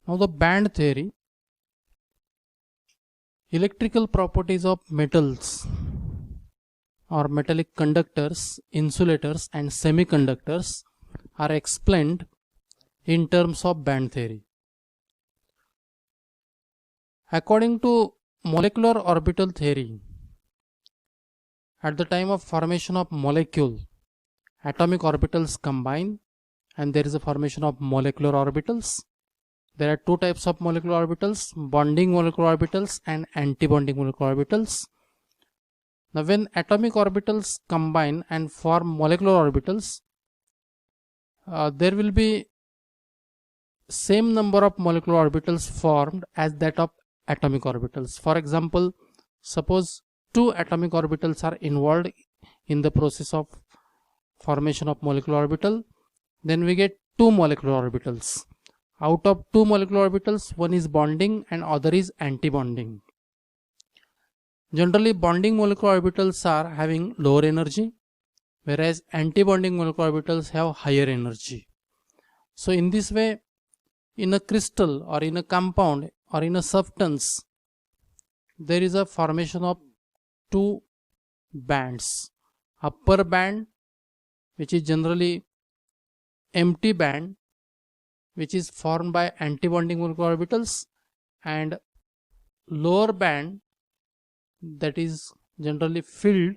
Now the band theory, electrical properties of metals or metallic conductors, insulators and semiconductors are explained in terms of band theory. According to molecular orbital theory, at the time of formation of molecule, atomic orbitals combine and there is a formation of molecular orbitals. There are two types of molecular orbitals, bonding molecular orbitals and anti-bonding molecular orbitals. Now when atomic orbitals combine and form molecular orbitals, there will be same number of molecular orbitals formed as that of atomic orbitals. For example, suppose two atomic orbitals are involved in the process of formation of molecular orbital, then we get two molecular orbitals. Out of two molecular orbitals, one is bonding and other is anti-bonding. Generally, bonding molecular orbitals are having lower energy, whereas anti-bonding molecular orbitals have higher energy. So in this way, in a crystal or in a compound or in a substance, there is a formation of two bands. Upper band, which is generally empty band, which is formed by anti-bonding molecular orbitals, and lower band that is generally filled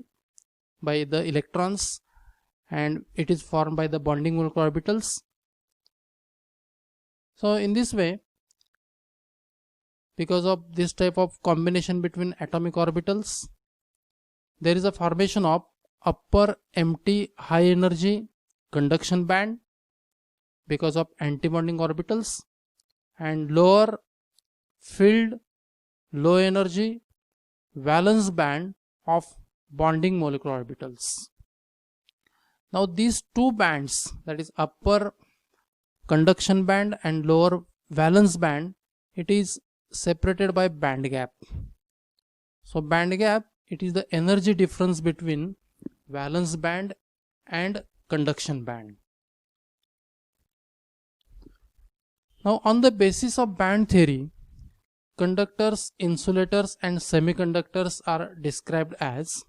by the electrons and it is formed by the bonding molecular orbitals. So in this way, because of this type of combination between atomic orbitals, there is a formation of upper empty high energy conduction band because of anti-bonding orbitals and lower filled low energy valence band of bonding molecular orbitals. Now these two bands, that is upper conduction band and lower valence band, it is separated by band gap. So band gap, it is the energy difference between valence band and conduction band. Now on the basis of band theory, conductors, insulators and semiconductors are described as,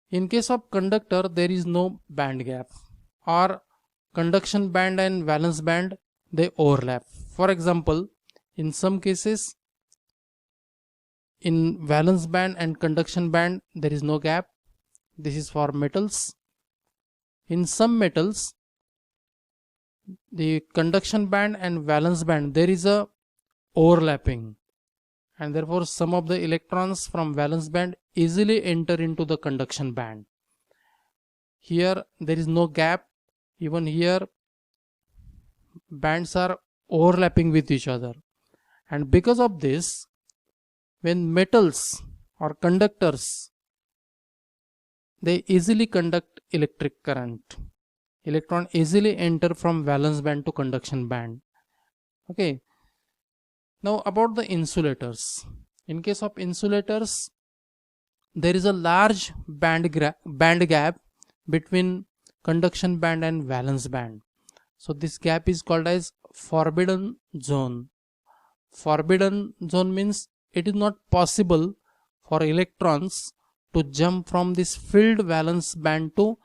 in case of conductor there is no band gap, or conduction band and valence band they overlap. For example, in some cases in valence band and conduction band there is no gap. This is for metals. In some metals, the conduction band and valence band there is a overlapping, and therefore some of the electrons from valence band easily enter into the conduction band. Here there is no gap, even here bands are overlapping with each other, and because of this, when metals or conductors, they easily conduct electric current. Electron easily enter from valence band to conduction band. Okay. Now about the insulators. In case of insulators, there is a large band gap between conduction band and valence band. So this gap is called as forbidden zone. Forbidden zone means it is not possible for electrons to jump from this filled valence band to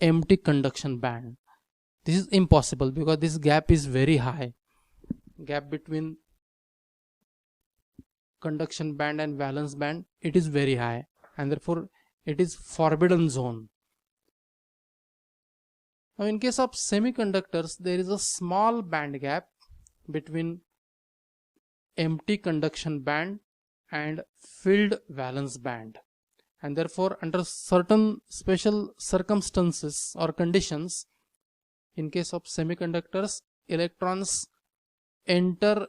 empty conduction band. This is impossible because this gap is very high. Gap between conduction band and valence band, it is very high, and therefore it is forbidden zone. Now in case of semiconductors, there is a small band gap between empty conduction band and filled valence band, and therefore under certain special circumstances or conditions, in case of semiconductors, electrons enter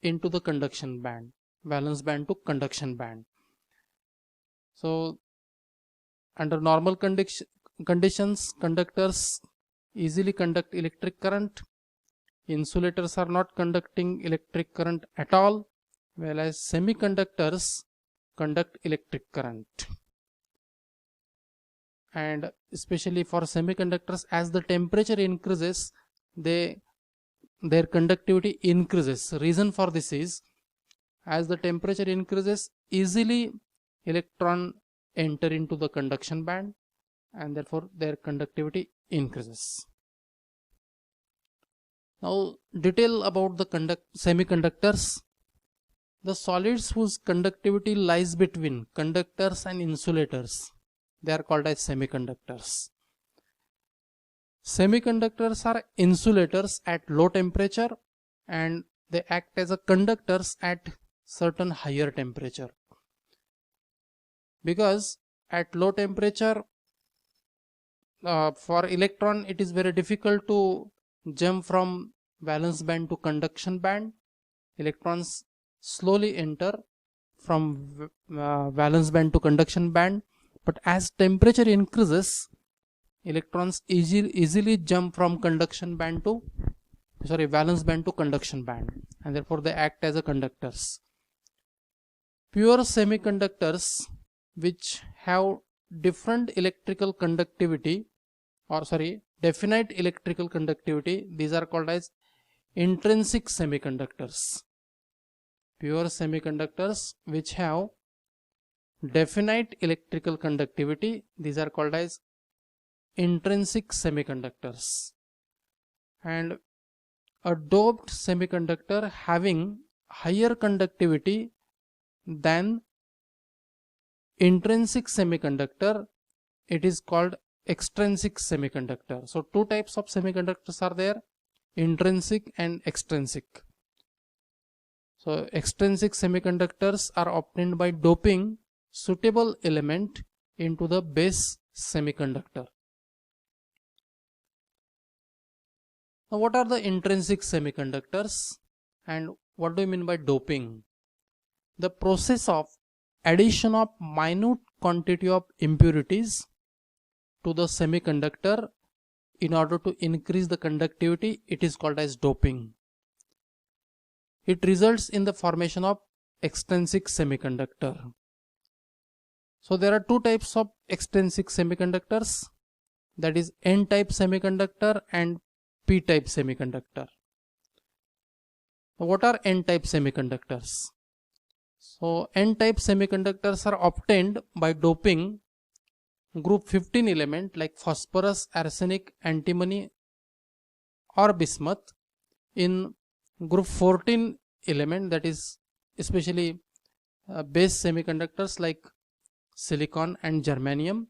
into the conduction band, valence band to conduction band. So under normal conditions, conductors easily conduct electric current. Insulators are not conducting electric current at all, whereas semiconductors conduct electric current. And especially for semiconductors, as the temperature increases, they their conductivity increases. Reason for this is, as the temperature increases, easily electron enter into the conduction band, and therefore their conductivity increases. Now detail about the semiconductors. The solids whose conductivity lies between conductors and insulators, they are called as semiconductors. Semiconductors are insulators at low temperature, and they act as a conductors at certain higher temperature. Because at low temperature, for electron it is very difficult to jump from valence band to conduction band. Electrons slowly enter from valence band to conduction band, but as temperature increases, electrons easily jump from valence band to conduction band, and therefore they act as a conductors. Pure semiconductors which have different electrical conductivity, definite electrical conductivity, these are called as intrinsic semiconductors. Pure semiconductors which have definite electrical conductivity, these are called as intrinsic semiconductors. And a doped semiconductor having higher conductivity than intrinsic semiconductor, it is called extrinsic semiconductor. So two types of semiconductors are there, intrinsic and extrinsic. So extrinsic semiconductors are obtained by doping suitable element into the base semiconductor. Now what are the intrinsic semiconductors and what do you mean by doping? The process of addition of minute quantity of impurities to the semiconductor in order to increase the conductivity, it is called as doping. It results in the formation of extrinsic semiconductor. So there are two types of extrinsic semiconductors, that is N-type semiconductor and P-type semiconductor. Now what are N-type semiconductors? So N-type semiconductors are obtained by doping group 15 element like phosphorus, arsenic, antimony or bismuth in group 14 element, that is especially base semiconductors like silicon and germanium.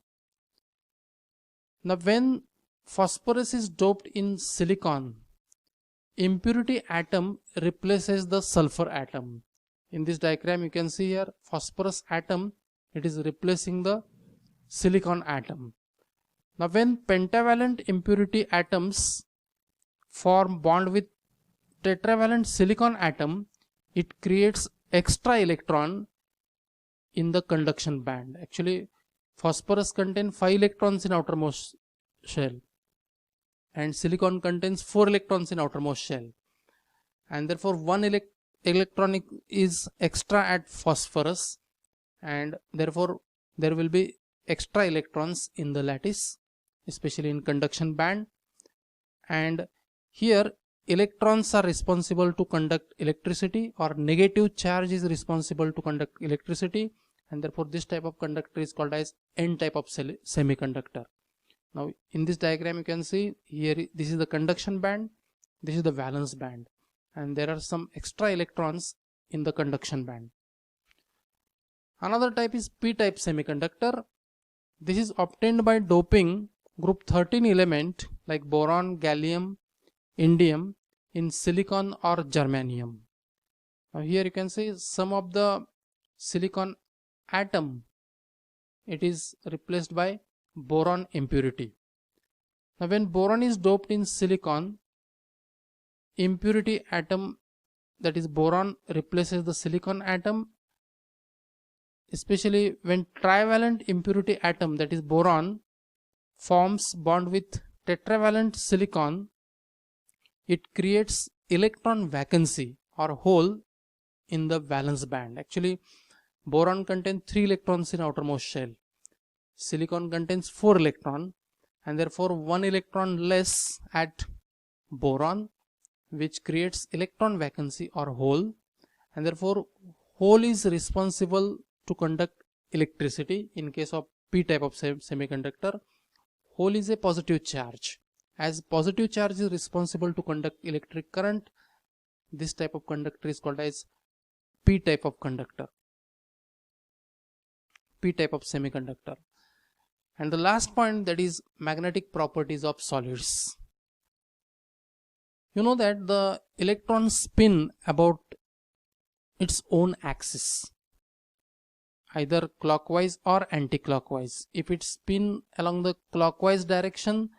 Now when phosphorus is doped in silicon, impurity atom replaces the sulfur atom. In this diagram you can see here phosphorus atom, it is replacing the silicon atom. Now when pentavalent impurity atoms form bond with tetravalent silicon atom, it creates extra electron in the conduction band. Actually phosphorus contains 5 electrons in outermost shell and silicon contains 4 electrons in outermost shell, and therefore one electron is extra at phosphorus, and therefore there will be extra electrons in the lattice, especially in conduction band. And here electrons are responsible to conduct electricity, or negative charge is responsible to conduct electricity, and therefore this type of conductor is called as N-type of semiconductor. Now in this diagram you can see here, this is the conduction band, this is the valence band, and there are some extra electrons in the conduction band. Another type is P-type semiconductor. This is obtained by doping group 13 element like boron, gallium, indium in silicon or germanium. Now here you can see some of the silicon atom, it is replaced by boron impurity. Now when boron is doped in silicon, impurity atom, that is boron, replaces the silicon atom, especially when trivalent impurity atom, that is boron, forms bond with tetravalent silicon, it creates electron vacancy or hole in the valence band. Actually boron contains 3 electrons in outermost shell, silicon contains 4 electrons, and therefore 1 electron less at boron which creates electron vacancy or hole, and therefore hole is responsible to conduct electricity. In case of p type of semiconductor, hole is a positive charge. As positive charge is responsible to conduct electric current, this type of conductor is called as p type of conductor, p type of semiconductor. And the last point, that is magnetic properties of solids. You know that the electrons spin about its own axis, either clockwise or anti-clockwise. If it spin along the clockwise direction,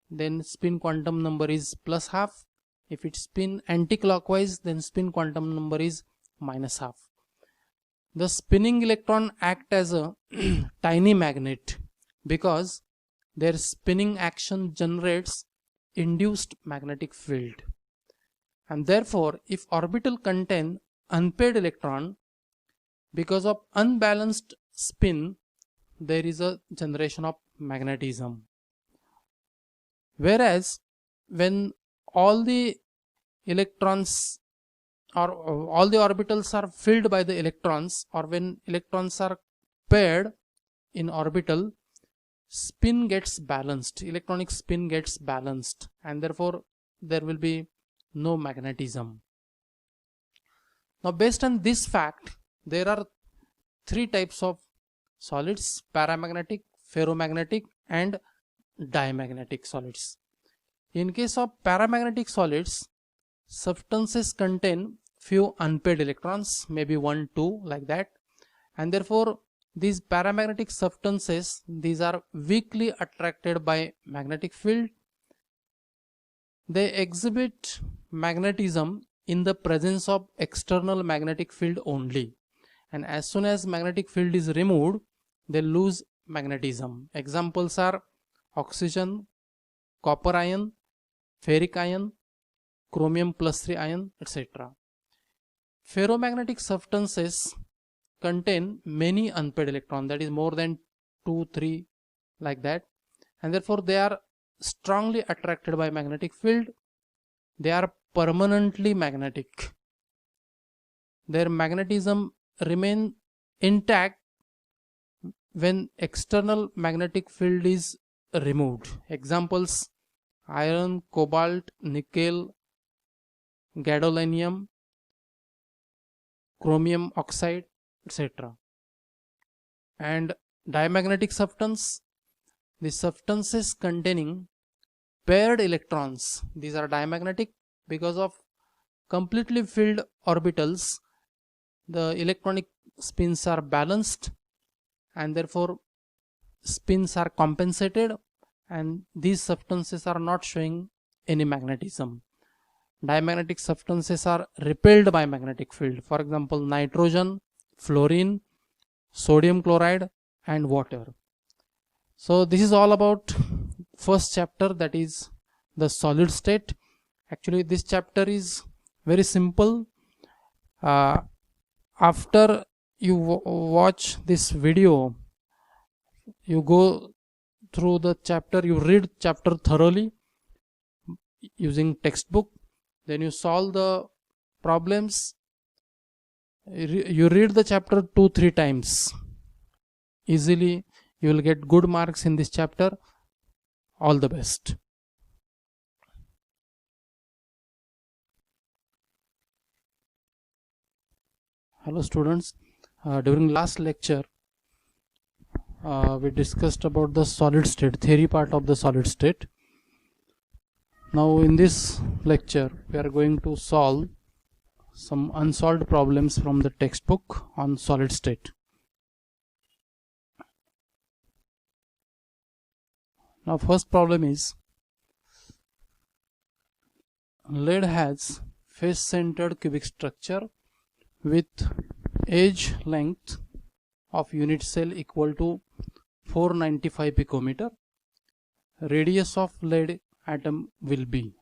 then spin quantum number is plus half. If it spin anti-clockwise, then spin quantum number is minus half. The spinning electron act as a tiny magnet because their spinning action generates induced magnetic field, and therefore if orbital contain unpaired electron, because of unbalanced spin there is a generation of magnetism. Whereas when all the electrons or all the orbitals are filled by the electrons, or when electrons are paired in orbital, spin gets balanced, electronic spin gets balanced, and therefore there will be no magnetism. Now based on this fact, there are three types of solids: paramagnetic, ferromagnetic and diamagnetic solids. In case of paramagnetic solids, substances contain few unpaired electrons, maybe 1, 2 like that, and therefore these paramagnetic substances, these are weakly attracted by magnetic field. They exhibit magnetism in the presence of external magnetic field only, and as soon as magnetic field is removed, they lose magnetism. Examples are oxygen, copper ion, ferric ion, chromium plus 3 ion, etc. Ferromagnetic substances contain many unpaired electrons, that is more than 2, 3 like that, and therefore they are strongly attracted by magnetic field. They are permanently magnetic. Their magnetism remains intact when external magnetic field is removed. Examples: iron, cobalt, nickel, gadolinium, chromium oxide, etc. And diamagnetic substance, the substances containing paired electrons, these are diamagnetic because of completely filled orbitals. The electronic spins are balanced and therefore spins are compensated, and these substances are not showing any magnetism. Diamagnetic substances are repelled by magnetic field. For example, nitrogen, fluorine, sodium chloride and water. So this is all about first chapter, that is the solid state. Actually this chapter is very simple. After you watch this video, you go through the chapter, you read chapter thoroughly using textbook, then you solve the problems. You read the chapter 2-3 times. Easily you will get good marks in this chapter. All the best. Hello students, during last lecture we discussed about the solid state, theory part of the solid state. Now in this lecture we are going to solve some unsolved problems from the textbook on solid state. Now first problem is, lead has face centered cubic structure with edge length of unit cell equal to 495 picometer. Radius of lead atom will be,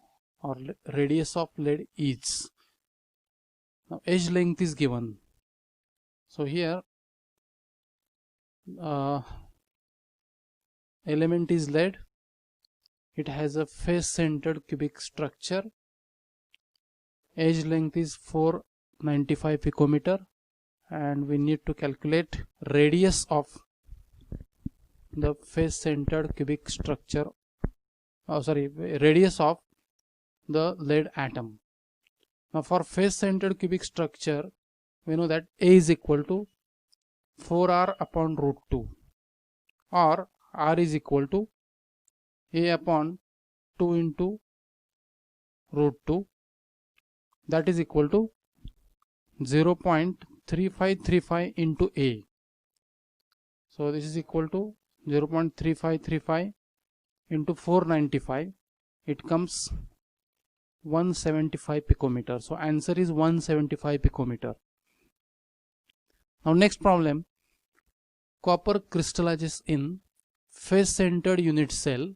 or radius of lead is. Now edge length is given. So here element is lead. It has a face centered cubic structure edge length is 495 picometer, and we need to calculate radius of the face centered cubic structure, radius of the lead atom. Now for face centered cubic structure, we know that A is equal to 4r upon root 2, or r is equal to A upon 2 into root 2, that is equal to 0.3535 into A. So this is equal to 0.3535 into 495, it comes 175 picometer. So answer is 175 picometer. Now next problem, copper crystallizes in face centered unit cell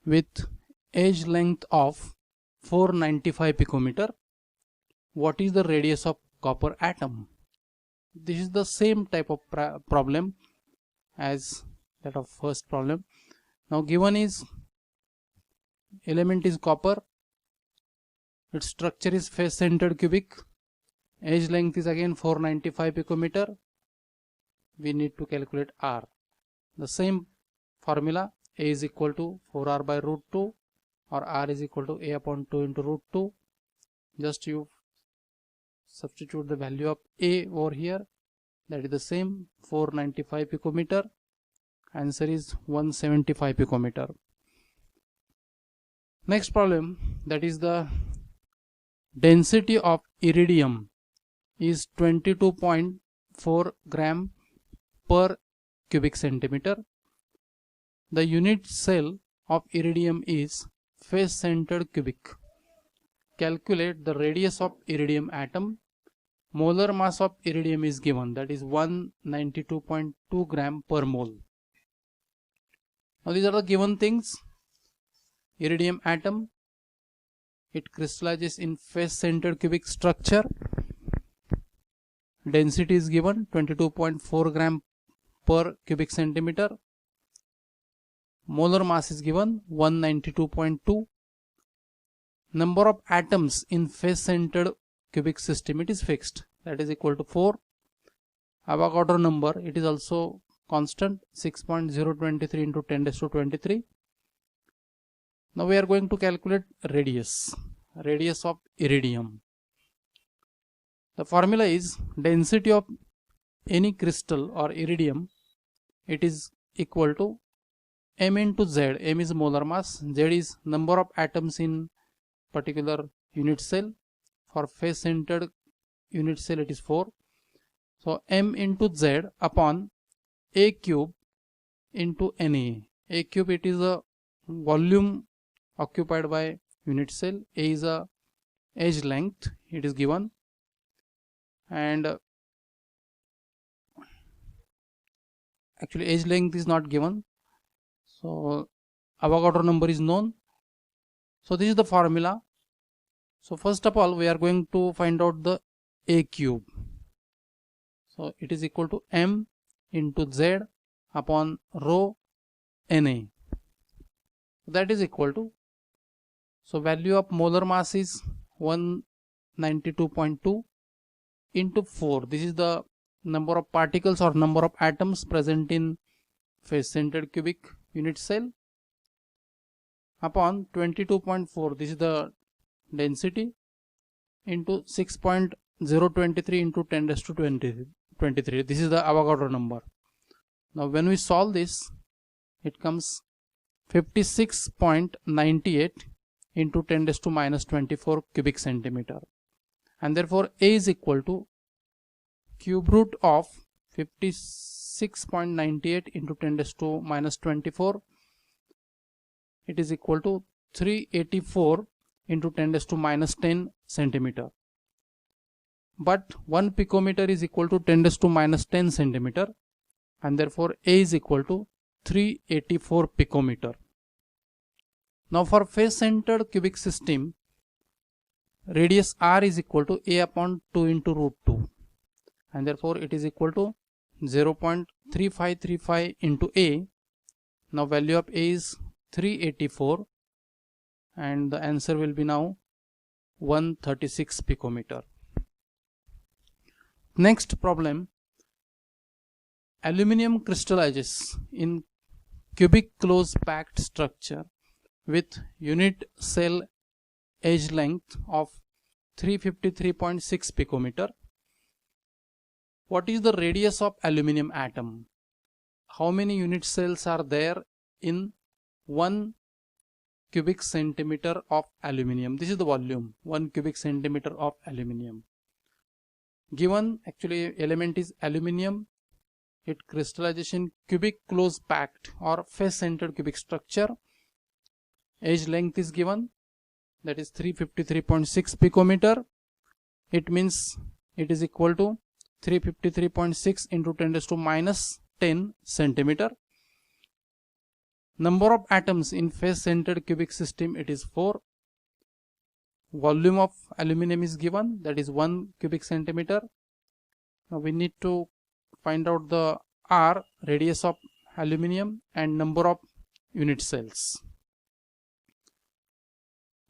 with edge length of 495 picometer. What is the radius of copper atom? This is the same type of problem as that of first problem. Now given is element is copper, its structure is face centered cubic, edge length is again 495 picometer. We need to calculate r. The same formula, A is equal to 4r by root 2, or r is equal to A upon 2 into root 2. Just you substitute the value of A over here, that is the same 495 picometer. Answer is 175 picometer. Next problem, that is the density of iridium is 22.4 gram per cubic centimeter. The unit cell of iridium is face centered cubic. Calculate the radius of iridium atom. Molar mass of iridium is given, that is 192.2 gram per mole. Now these are the given things. Iridium atom, it crystallizes in face centered cubic structure. Density is given 22.4 gram per cubic centimeter. Molar mass is given 192.2. Number of atoms in face centered cubic system, it is fixed, that is equal to 4. Avogadro number, it is also constant, 6.023 into 10 raised to 23. Now we are going to calculate radius of iridium. The formula is density of any crystal or iridium, it is equal to m into z. M is molar mass, z is number of atoms in particular unit cell. For face centered unit cell it is 4. So m into z upon A cube into Na. A cube, it is a volume occupied by unit cell. A is a edge length, it is given, and actually edge length is not given, so Avogadro number is known. So this is the formula. So first of all we are going to find out the A cube. So it is equal to m into z upon rho Na. That is equal to, so value of molar mass is 192.2 into 4. This is the number of particles or number of atoms present in face centered cubic unit cell, upon 22.4. This is the density, into 6.023 into 10 raised to 23. This is the Avogadro number. Now when we solve this, it comes 56.98 into 10 raised to minus 24 cubic centimeter, and therefore A is equal to cube root of 56.98 into 10 raised to minus 24. It is equal to 384 into 10 raised to minus 10 centimeter. But 1 picometer is equal to 10 raised to minus 10 centimeter, and therefore A is equal to 384 picometer. Now for face centered cubic system, radius r is equal to A upon 2 into root 2, and therefore it is equal to 0.3535 into A. Now value of A is 384, and the answer will be now 136 picometer. Next problem, aluminum crystallizes in cubic close packed structure with unit cell edge length of 353.6 picometer. What is the radius of aluminum atom? How many unit cells are there in 1 cubic centimeter of aluminum? This is the volume, 1 cubic centimeter of aluminum. Given actually element is aluminum, it crystallization cubic close packed or face centered cubic structure. Edge length is given, that is 353.6 picometer. It means it is equal to 353.6 into 10 raised to minus 10 centimeter. Number of atoms in face centered cubic system, it is 4. Volume of aluminum is given, that is 1 cubic centimeter. Now we need to find out the R, radius of aluminum, and number of unit cells.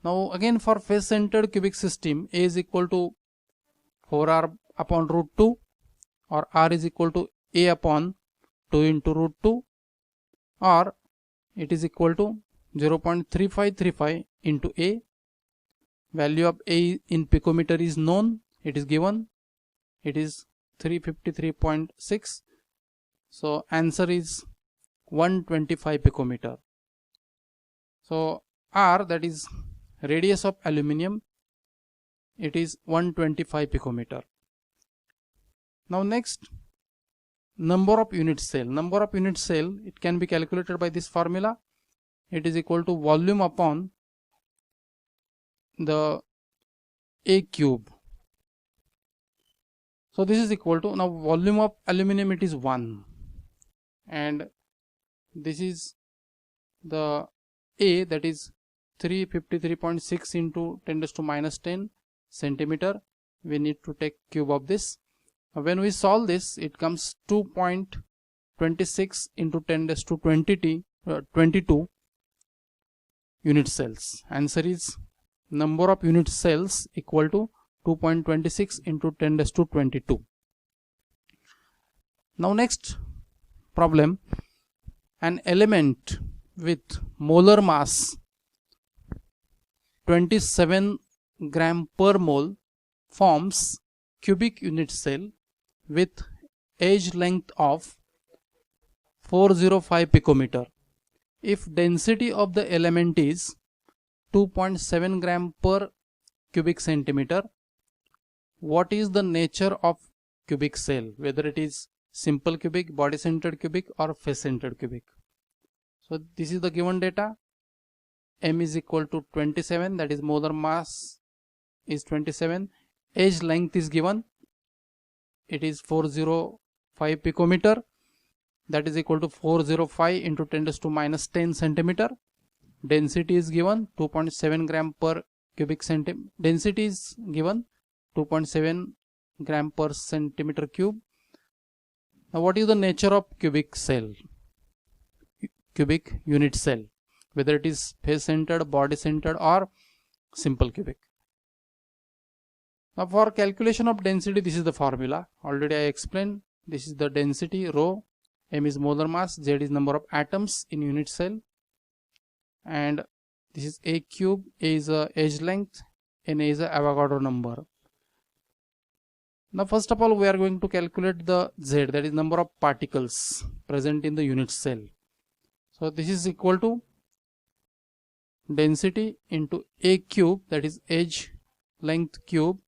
Now again for face centered cubic system, A is equal to 4R upon root 2, or R is equal to A upon 2 into root 2, or it is equal to 0.3535 into A. Value of A in picometer is known, it is given, it is 353.6. So answer is 125 picometer. So R, that is radius of aluminum, it is 125 picometer. Now next, number of unit cell. Number of unit cell, it can be calculated by this formula. It is equal to volume upon the A cube. So this is equal to, now volume of aluminum, it is 1, and this is the A, that is 353.6 into 10 raised to minus 10 centimeter. We need to take cube of this. When we solve this, it comes 2.26 into 10 raised to 22 unit cells. Answer is number of unit cells equal to 2.26 into 10 raised to 22. Now next problem, an element with molar mass 27 gram per mole forms cubic unit cell with edge length of 405 picometer. If density of the element is 2.7 gram per cubic centimeter, what is the nature of cubic cell, whether it is simple cubic, body centered cubic, or face centered cubic? So this is the given data. M is equal to 27, that is molar mass is 27. Edge length is given, it is 405 picometer, that is equal to 405 into 10 raised to minus 10 centimeter. Density is given 2.7 gram per cubic centimeter. Density is given 2.7 gram per centimeter cube. Now what is the nature of cubic cell, cubic unit cell, whether it is face centered, body centered, or simple cubic? Now for calculation of density, this is the formula. Already I explained. This is the density, rho. M is molar mass, Z is number of atoms in unit cell, and this is A cube. A is a edge length, and A is a Avogadro number. Now first of all, we are going to calculate the Z, that is number of particles present in the unit cell. So this is equal to density into A cube, that is edge length cube,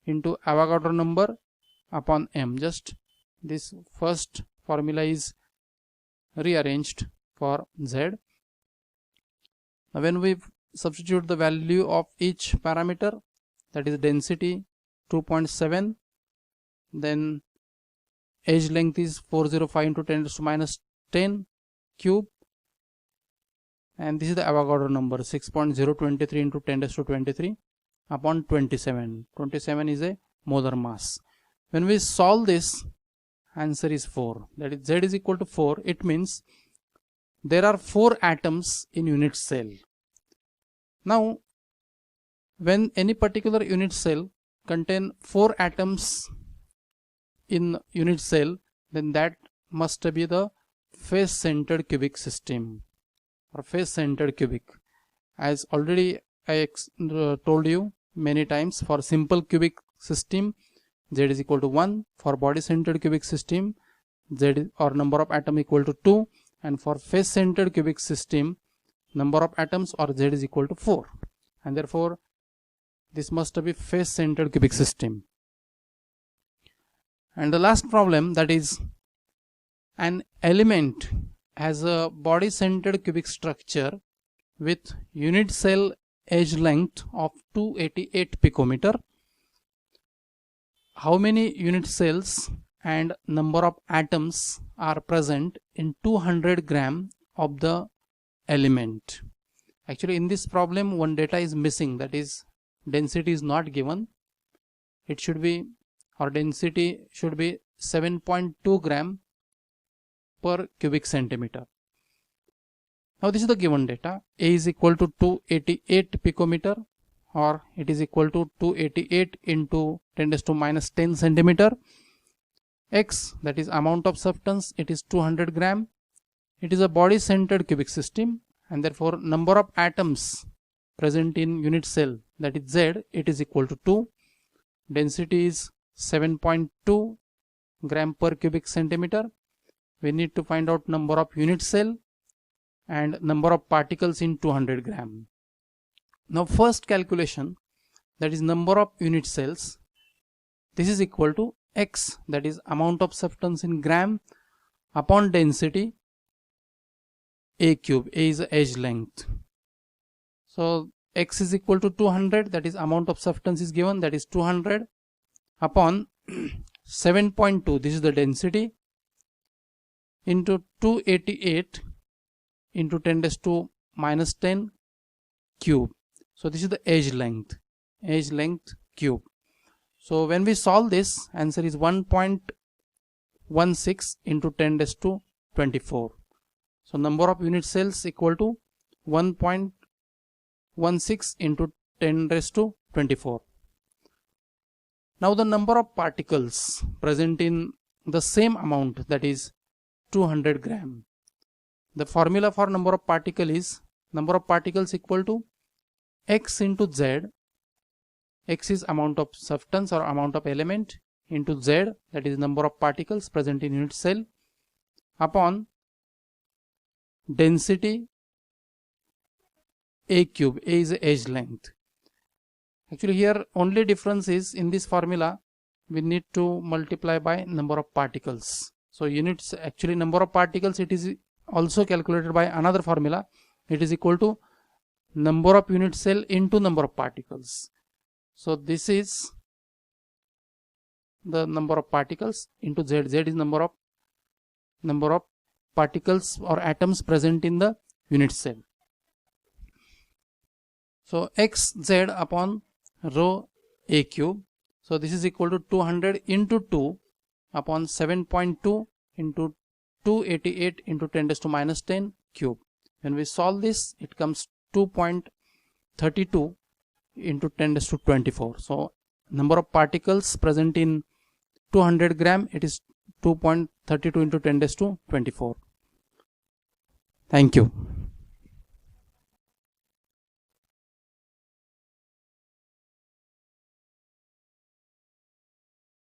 into Avogadro number upon M. Just this first formula is rearranged for Z. Now when we substitute the value of each parameter, that is density 2.7, then edge length is 405 into 10 raised to minus 10 cube, and this is the Avogadro number 6.023 into 10 raised to 23 upon 27. 27 is a molar mass. When we solve this, answer is 4, that is Z is equal to 4. It means there are 4 atoms in unit cell. Now when any particular unit cell contain 4 atoms in unit cell, then that must be the face centered cubic system or face centered cubic. As already I told you many times, for simple cubic system Z is equal to 1, for body centered cubic system Z or number of atom equal to 2, and for face centered cubic system number of atoms or Z is equal to 4, and therefore this must be face centered cubic system. And the last problem, that is an element has a body centered cubic structure with unit cell edge length of 288 picometer. How many unit cells and number of atoms are present in 200 gram of the element? Actually, in this problem one data is missing, that is density is not given. It should be, or density should be 7.2 gram per cubic centimeter. Now this is the given data. A is equal to 288 picometer, or it is equal to 288 into 10 raised to minus 10 centimeter. X, that is amount of substance, it is 200 gram. It is a body centered cubic system, and therefore number of atoms present in unit cell, that is Z, it is equal to 2. Density is 7.2 gram per cubic centimeter. We need to find out number of unit cell and number of particles in 200 gram. Now first calculation, that is number of unit cells, this is equal to X, that is amount of substance in gram, upon density A cube. A is the edge length. So X is equal to 200, that is amount of substance is given, that is 200, upon 7.2, this is the density, into 288 into 10 raised to minus 10 cube. So this is the edge length cube. So when we solve this, answer is 1.16 into 10 raised to 24. So number of unit cells equal to 1.16 into 10 raised to 24. Now the number of particles present in the same amount, that is 200 gram. The formula for number of particle is number of particles equal to X into Z. X is amount of substance or amount of element into Z, that is number of particles present in unit cell, upon density A cube. A is the edge length. Actually here only difference is, in this formula we need to multiply by number of particles. So units, actually number of particles, it is also calculated by another formula. It is equal to number of unit cell into number of particles. So this is the number of particles into Z. Z is number of particles or atoms present in the unit cell. So xz upon rho A cube. So this is equal to 200 into 2 upon 7.2 into 288 into 10 raised to minus 10 cube. When we solve this, it comes 2.32 into 10 raised to 24. So number of particles present in 200 gram, it is 2.32 into 10 raised to 24. Thank you.